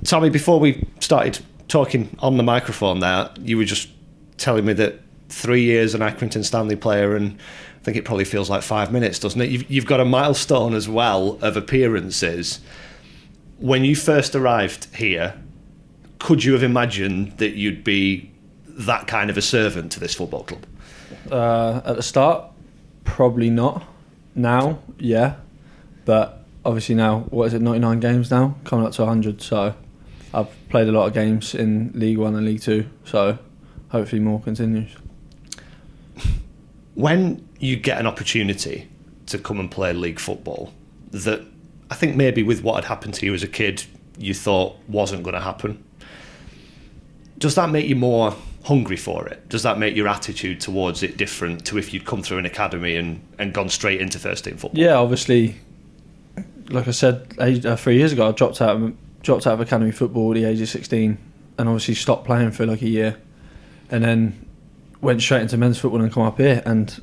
Tommy, before we started talking on the microphone there, you were just telling me that 3 years an Accrington Stanley player, and I think it probably feels like 5 minutes, doesn't it? You've got a milestone as well of appearances. When you first arrived here, could you have imagined that you'd be that kind of a servant to this football club? At the start, probably not. Now, yeah. But obviously now, what is it, 99 games now? Coming up to 100, so I've played a lot of games in League One and League Two, so hopefully more continues. When you get an opportunity to come and play league football, that I think maybe with what had happened to you as a kid, you thought wasn't going to happen, does that make you more hungry for it? Does that make your attitude towards it different to if you'd come through an academy and gone straight into first team football? Yeah, obviously, like I said, 3 years ago, I dropped out of academy football at the age of 16 and obviously stopped playing for like a year, and then went straight into men's football and come up here, and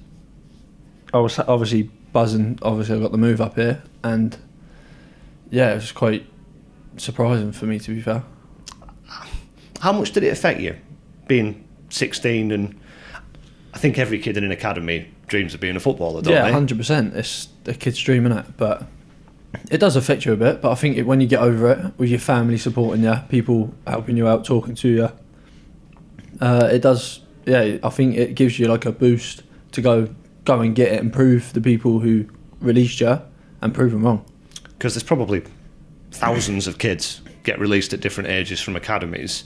I was obviously buzzing. Obviously I got the move up here, and yeah, it was quite surprising for me, to be fair. How much did it affect you being 16? And I think every kid in an academy dreams of being a footballer, don't they? 100%. It's a kid's dream, isn't it? But it does affect you a bit. But I think when you get over it, with your family supporting you, people helping you out, talking to you, it does. Yeah, I think it gives you like a boost to go and get it and prove the people who released you and prove them wrong. Because there's probably thousands of kids get released at different ages from academies.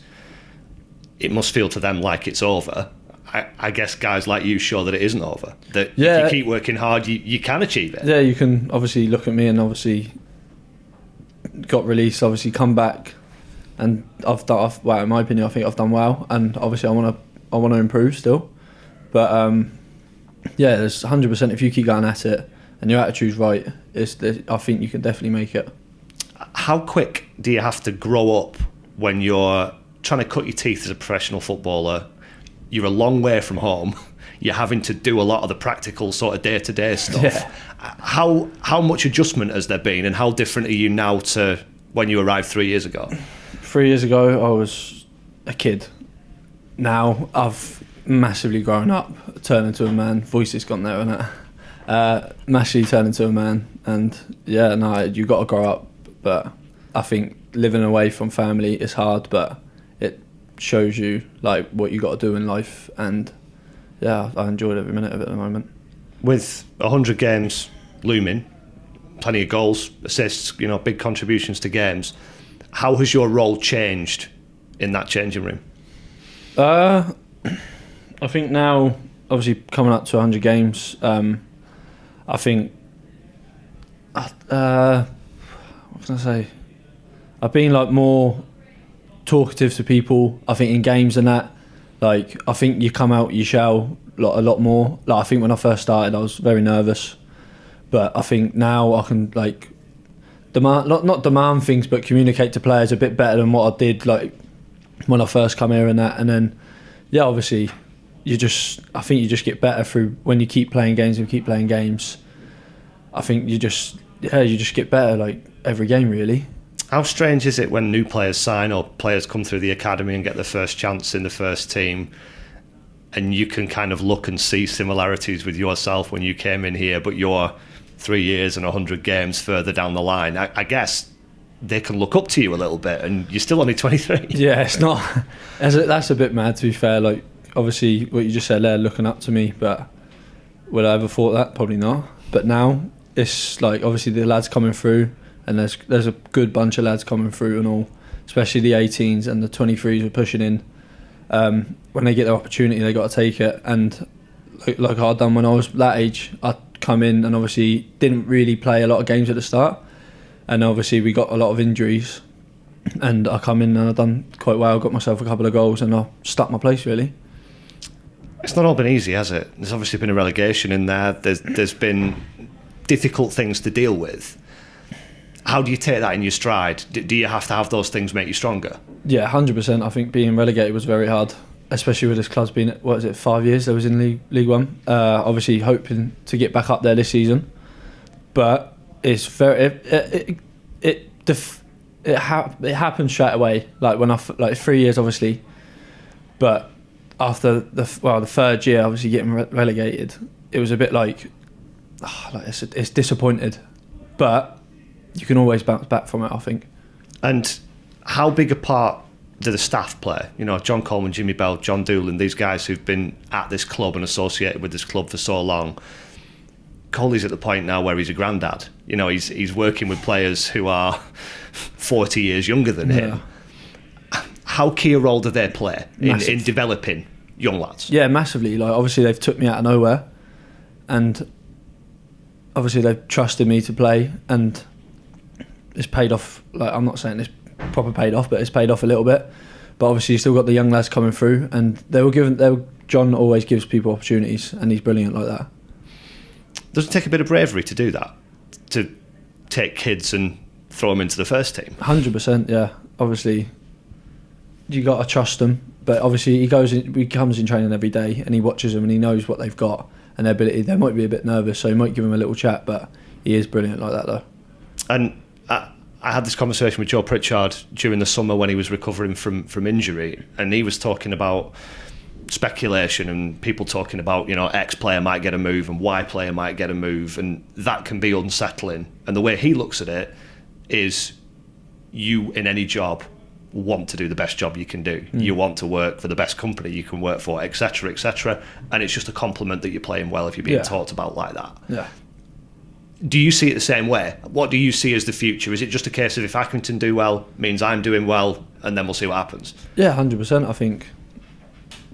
It must feel to them like it's over. I guess guys like you show that it isn't over. That if you keep working hard, you can achieve it. Yeah, you can obviously look at me and obviously got released, obviously come back, and well, in my opinion, I think I've done well, and obviously I want to improve still. But yeah, there's 100%. If you keep going at it and your attitude's right, I think you can definitely make it. How quick do you have to grow up when you're trying to cut your teeth as a professional footballer? You're a long way from home. You're having to do a lot of the practical sort of day-to-day stuff. Yeah. How much adjustment has there been, and how different are you now to when you arrived 3 years ago? 3 years ago, I was a kid. Now I've massively grown up, turned into a man. Voice has gone there, hasn't it? Massively turned into a man, and yeah, no, you got to grow up. But I think living away from family is hard, but it shows you like what you got to do in life, and yeah, I enjoyed every minute of it at the moment. With 100 games looming, plenty of goals, assists, big contributions to games, how has your role changed in that changing room? I think now, obviously coming up to 100 games, I think what can I say? I've been like more talkative to people. I think in games and that, like I think you come out, you shout a lot more. Like I think when I first started, I was very nervous, but I think now I can like demand, not demand things, but communicate to players a bit better than what I did like when I first come here and that. And then yeah, obviously I think you just get better through when you keep playing games and keep playing games. I think you just get better like every game really. How strange is it when new players sign or players come through the academy and get their first chance in the first team, and you can kind of look and see similarities with yourself when you came in here, but you're 3 years and 100 games further down the line? I guess they can look up to you a little bit, and you're still only 23. Yeah, it's not. That's a bit mad, to be fair. Like obviously what you just said there, looking up to me, but would I ever thought that? Probably not. But now it's like obviously the lads coming through, and there's a good bunch of lads coming through and all, especially the 18s and the 23s are pushing in. When they get their opportunity, they got to take it. And like I'd done when I was that age, I'd come in and obviously didn't really play a lot of games at the start, and obviously we got a lot of injuries, and I come in and I've done quite well, got myself a couple of goals, and I stuck my place really. It's not all been easy, has it? There's obviously been a relegation in there. There's been difficult things to deal with. How do you take that in your stride? Do you have to have those things make you stronger? Yeah, 100%. I think being relegated was very hard, especially with this club's been, 5 years they was in League One. Obviously hoping to get back up there this season, but it's very it happened straight away. Like when like 3 years, obviously, but after the third year, obviously getting relegated, it was a bit like it's disappointed, but you can always bounce back from it, I think. And how big a part do the staff play? You know, John Coleman, Jimmy Bell, John Doolan, these guys who've been at this club and associated with this club for so long. Coley's at the point now where he's a granddad. You know, he's working with players who are 40 years younger than him. How key a role do they play in developing young lads? Yeah, massively. Like, obviously they've took me out of nowhere, and obviously they've trusted me to play, and it's paid off. Like, I'm not saying it's proper paid off, but it's paid off a little bit. But obviously you still got the young lads coming through, and John always gives people opportunities, and he's brilliant like that. Does it take a bit of bravery to do that? To take kids and throw them into the first team? 100%, yeah. Obviously, you got to trust them. But obviously, he comes in training every day, and he watches them, and he knows what they've got and their ability. They might be a bit nervous, so he might give them a little chat, but he is brilliant like that, though. And I had this conversation with Joe Pritchard during the summer when he was recovering from injury, and he was talking about speculation and people talking about, you know, X player might get a move and Y player might get a move, and that can be unsettling. And the way he looks at it is, you in any job want to do the best job you can do. You want to work for the best company you can work for, etc., etc. And it's just a compliment that you're playing well if you're being talked about like that. Yeah. Do you see it the same way? What do you see as the future? Is it just a case of if Accrington do well means I'm doing well, and then we'll see what happens? Yeah, 100%. I think,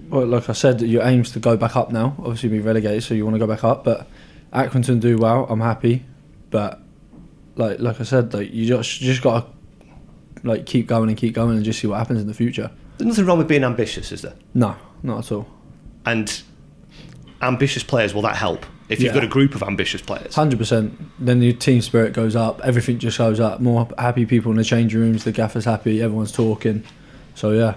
well, like I said, your aim's to go back up now. Obviously, be relegated, so you want to go back up. But Accrington do well, I'm happy. But like I said, like you just got to like keep going and just see what happens in the future. There's nothing wrong with being ambitious, is there? No, not at all. And ambitious players, will that help? If you've got a group of ambitious players? 100%. Then your team spirit goes up, everything just goes up. More happy people in the changing rooms, the gaffer's happy, everyone's talking. So yeah.